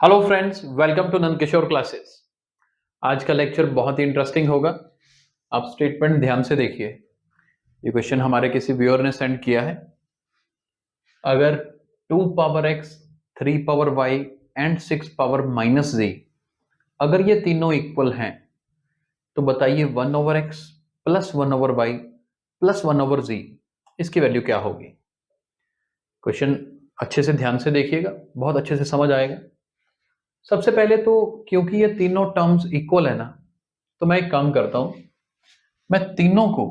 Hello friends, welcome to Nand Kishore classes. आज का lecture बहुत ही इंटरेस्टिंग होगा। आप स्टेटमेंट ध्यान से देखिए। ये क्वेश्चन हमारे किसी व्यूअर ने सेंड किया है। अगर 2 power x, 3 power y and 6 power minus z, अगर ये तीनों इक्वल हैं तो बताइए 1 over x plus 1 over y plus 1 over z इसकी वैल्यू क्या होगी। क्वेश्चन अच्छे से ध्यान से देखिएगा, बहुत अच्छे से समझ आएगा। सबसे पहले तो क्योंकि ये तीनों टर्म्स इक्वल है ना, तो मैं एक काम करता हूं, मैं तीनों को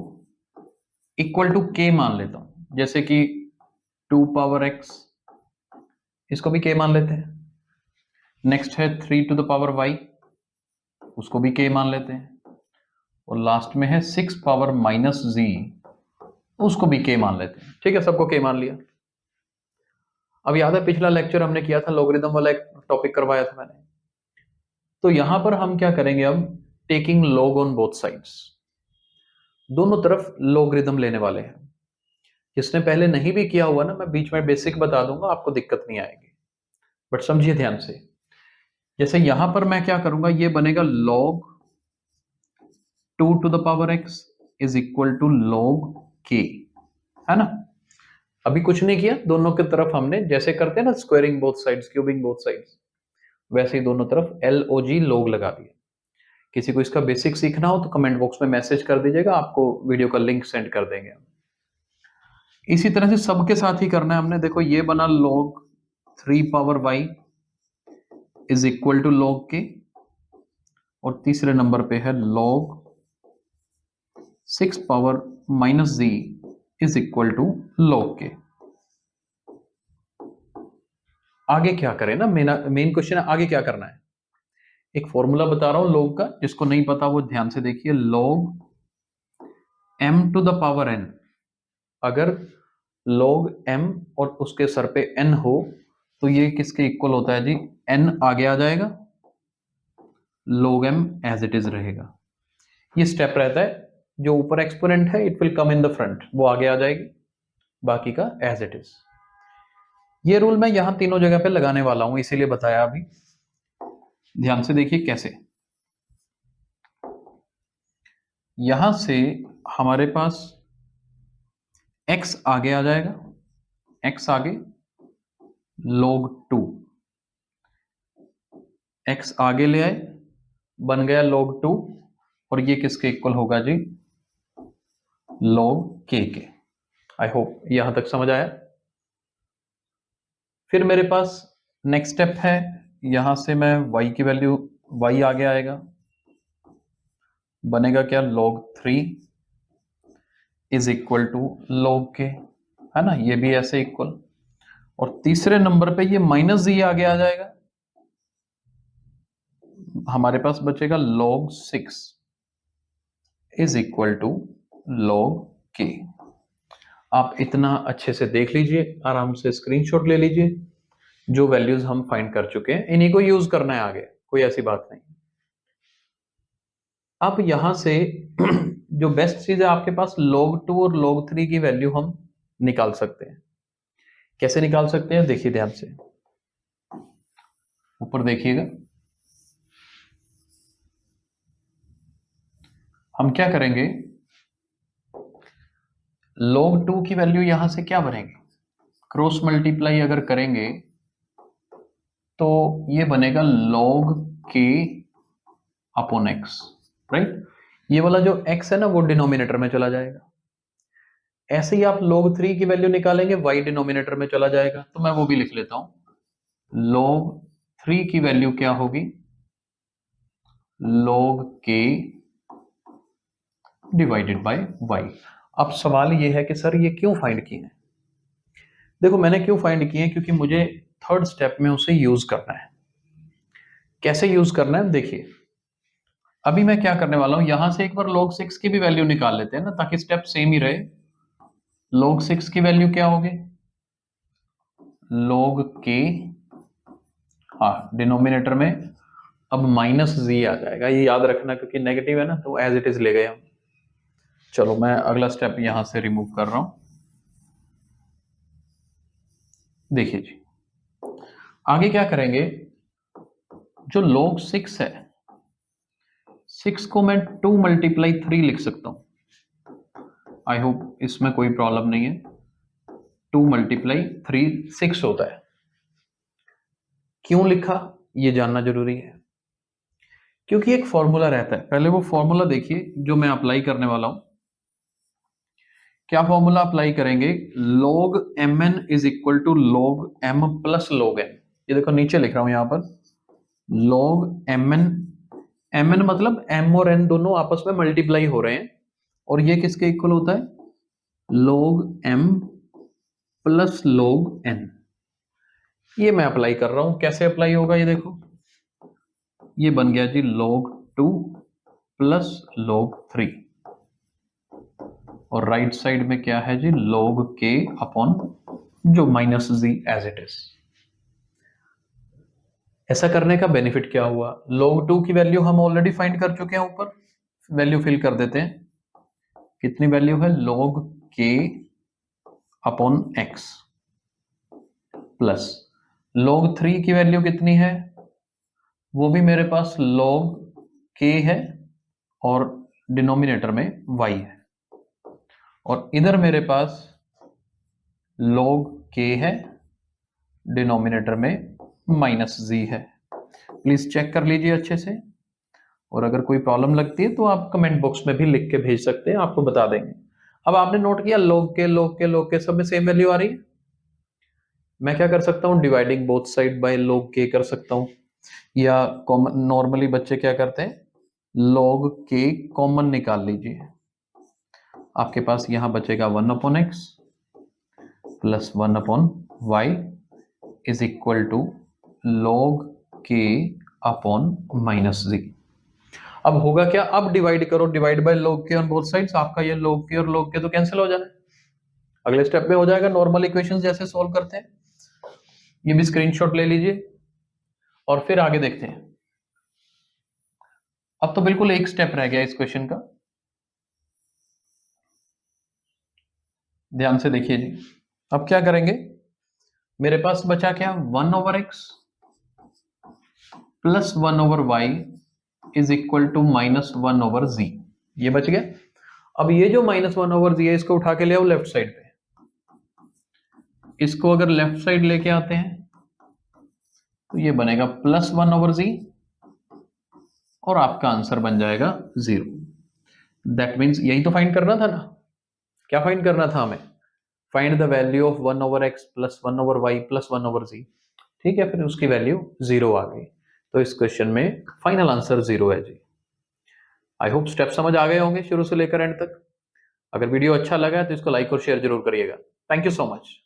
इक्वल टू k मान लेता हूं। जैसे कि 2 पावर x, इसको भी k मान लेते हैं। नेक्स्ट है 3 टू द पावर y, उसको भी k मान लेते हैं। और लास्ट में है 6 पावर माइनस z, उसको भी k मान लेते हैं। ठीक है, सबको k मान लिया। अब याद है पिछला लेक्चर हमने किया था, लॉगरिथम वाला एक टॉपिक करवाया था मैंने। तो यहां पर हम क्या करेंगे, अब taking log on both sides, दोनों तरफ लॉगरिथम लेने वाले हैं। जिसने पहले नहीं भी किया हुआ ना, मैं बीच में बेसिक बता दूंगा, आपको दिक्कत नहीं आएगी, बट समझिए ध्यान से। जैसे यहां पर मैं क्या करूंगा, ये बनेगा log 2 to the power x is equal to log k, है ना। अभी कुछ नहीं किया, दोनों की तरफ हमने जैसे करते हैं ना, squaring both sides, cubing both sides, वैसे ही दोनों तरफ LOG log लगा दिया। किसी को इसका बेसिक सीखना हो तो कमेंट बॉक्स में मैसेज कर दीजिएगा, आपको वीडियो का लिंक सेंड कर देंगे हम। इसी तरह से सबके साथ ही करना है हमने। देखो ये बना log 3 power y is equal to log k, और तीसरे नंबर पे है log 6 power minus z is equal to log k। आगे क्या करें ना, मेन क्वेश्चन है आगे क्या करना है। एक फॉर्मूला बता रहा हूं log का, जिसको नहीं पता वो ध्यान से देखिए। log m to the power n, अगर log m और उसके सर पे n हो तो ये किसके इक्वल होता है जी, n आगे आ जाएगा, log m as it is रहेगा। ये स्टेप रहता है, जो ऊपर एक्सपोनेंट है it will come in the front, वो आगे आ जाएगी, बाकी का एज इट इज। ये रूल मैं यहां तीनों जगह पे लगाने वाला हूं, इसीलिए बताया अभी। ध्यान से देखिए कैसे। यहां से हमारे पास x आगे आ जाएगा, x आगे log 2, x आगे ले आए, बन गया log 2, और ये किसके इक्वल होगा जी, log k के। आई होप यहां तक समझ आया। फिर मेरे पास नेक्स्ट स्टेप है, यहां से मैं y की वैल्यू, y आगे आएगा, बनेगा क्या, log 3 is equal to log k, है ना, ये भी ऐसे इक्वल। और तीसरे नंबर पे ये माइनस z आगे आ जाएगा, हमारे पास बचेगा log 6 is equal to log k। आप इतना अच्छे से देख लीजिए, आराम से स्क्रीनशॉट ले लीजिए। जो वैल्यूज हम फाइंड कर चुके हैं इन्हीं को यूज करना है आगे, कोई ऐसी बात नहीं। अब यहां से जो बेस्ट चीज है, आपके पास log 2 और log 3 की वैल्यू हम निकाल सकते हैं। कैसे निकाल सकते हैं, देखिए ध्यान से, ऊपर देखिएगा। हम क्या करेंगे, log 2 की वैल्यू यहां से क्या बनेगी, क्रॉस मल्टीप्लाई अगर करेंगे तो ये बनेगा log k upon x, right. ये वाला जो x है ना, वो डिनोमिनेटर में चला जाएगा। ऐसे ही आप log 3 की वैल्यू निकालेंगे, y डिनोमिनेटर में चला जाएगा। तो मैं वो भी लिख लेता हूं, log 3 की वैल्यू क्या होगी, log k divided by y। अब सवाल ये है कि सर ये क्यों फाइंड किए हैं। देखो मैंने क्यों फाइंड किए हैं, क्योंकि मुझे थर्ड स्टेप में उसे यूज करना है। कैसे यूज करना है देखिए। अभी मैं क्या करने वाला हूं, यहां से एक बार log 6 की भी वैल्यू निकाल लेते हैं ना, ताकि स्टेप सेम ही रहे। log 6 की वैल्यू क्या होगी, log k, हाँ डिनोमिनेटर में अब माइनस z आ जाएगा, ये याद रखना, क्योंकि नेगेटिव है ना, तो एज इट इज ले गए हम। चलो मैं अगला स्टेप यहां से रिमूव कर रहा हूं। देखिए जी, आगे क्या करेंगे, जो log 6 है, 6 को मैं 2 मल्टीप्लाई 3 लिख सकता हूं। आई होप इसमें कोई प्रॉब्लम नहीं है। 2 मल्टीप्लाई 3 6 होता है। क्यों लिखा ये जानना जरूरी है, क्योंकि एक फॉर्मूला रहता है। पहले वो फॉर्मूला देखिए जो मैं अप्लाई करने वाला हूं। क्या फॉर्मूला अप्लाई करेंगे? log mn is equal to log m plus log n। ये देखो नीचे लिख रहा हूं यहां पर log mn मतलब m और n दोनों आपस में मल्टीप्लाई हो रहे हैं, और ये किसके इक्वल होता है? log m plus log n। ये मैं अप्लाई कर रहा हूं। कैसे अप्लाई होगा ये देखो, ये बन गया जी log 2 प्लस log 3, और राइट साइड में क्या है जी? log k अपॉन जो minus z as it is. ऐसा करने का बेनिफिट क्या हुआ? log 2 की वैल्यू हम ऑलरेडी फाइंड कर चुके हैं, ऊपर वैल्यू फिल कर देते हैं। कितनी वैल्यू है? log k upon x plus log 3 की वैल्यू कितनी है? वो भी मेरे पास log k है और डिनोमिनेटर में y है, और इधर मेरे पास log k है, डिनोमिनेटर में माइनस z है। प्लीज चेक कर लीजिए अच्छे से, और अगर कोई प्रॉब्लम लगती है तो आप कमेंट बॉक्स में भी लिख के भेज सकते हैं, आपको बता देंगे। अब आपने नोट किया log k सब में सेम वैल्यू आ रही है। मैं क्या कर सकता हूं? Dividing both side by log k कर सकता हूं, या कॉमन नॉर्मली बच्चे क्या करते हैं? log k कॉमन निकाल लीजिए। आपके पास यहां बचेगा 1 upon x plus 1 upon y is equal to log k upon minus z। अब होगा क्या? अब डिवाइड करो, divide by log k on both sides. आपका ये log k और log k तो कैंसिल हो जाना है। अगले स्टेप में हो जाएगा नॉर्मल इक्वेशंस जैसे सॉल्व करते हैं। ये भी स्क्रीनशॉट ले लीजिए और फिर आगे देखते हैं। अब तो बिल्कुल एक स्टेप रह गया इस क्वेश्चन का, ध्यान से देखिए जी। अब क्या करेंगे? मेरे पास बचा क्या? 1 over X plus 1 over Y is equal to minus 1 over G. ये बच गया। अब ये जो माइनस 1 ओवर जी है, इसको उठा के ले आओ लेफ्ट साइड पे। इसको अगर लेफ्ट साइड लेके आते हैं तो ये बनेगा प्लस 1 ओवर जी, और आपका आंसर बन जाएगा 0। दैट मीन्स यही तो फाइंड करना था ना। क्या फाइंड करना था हमें? Find the value of 1 over X plus 1 over Y plus 1 over G. ठीक है, फिर उसकी वैल्यू 0 आ गई, तो इस क्वेश्चन में फाइनल आंसर 0 है जी। आई होप स्टेप समझ आ गए होंगे शुरू से लेकर एंड तक। अगर वीडियो अच्छा लगा है तो इसको लाइक और शेयर जरूर करिएगा। Thank you so much.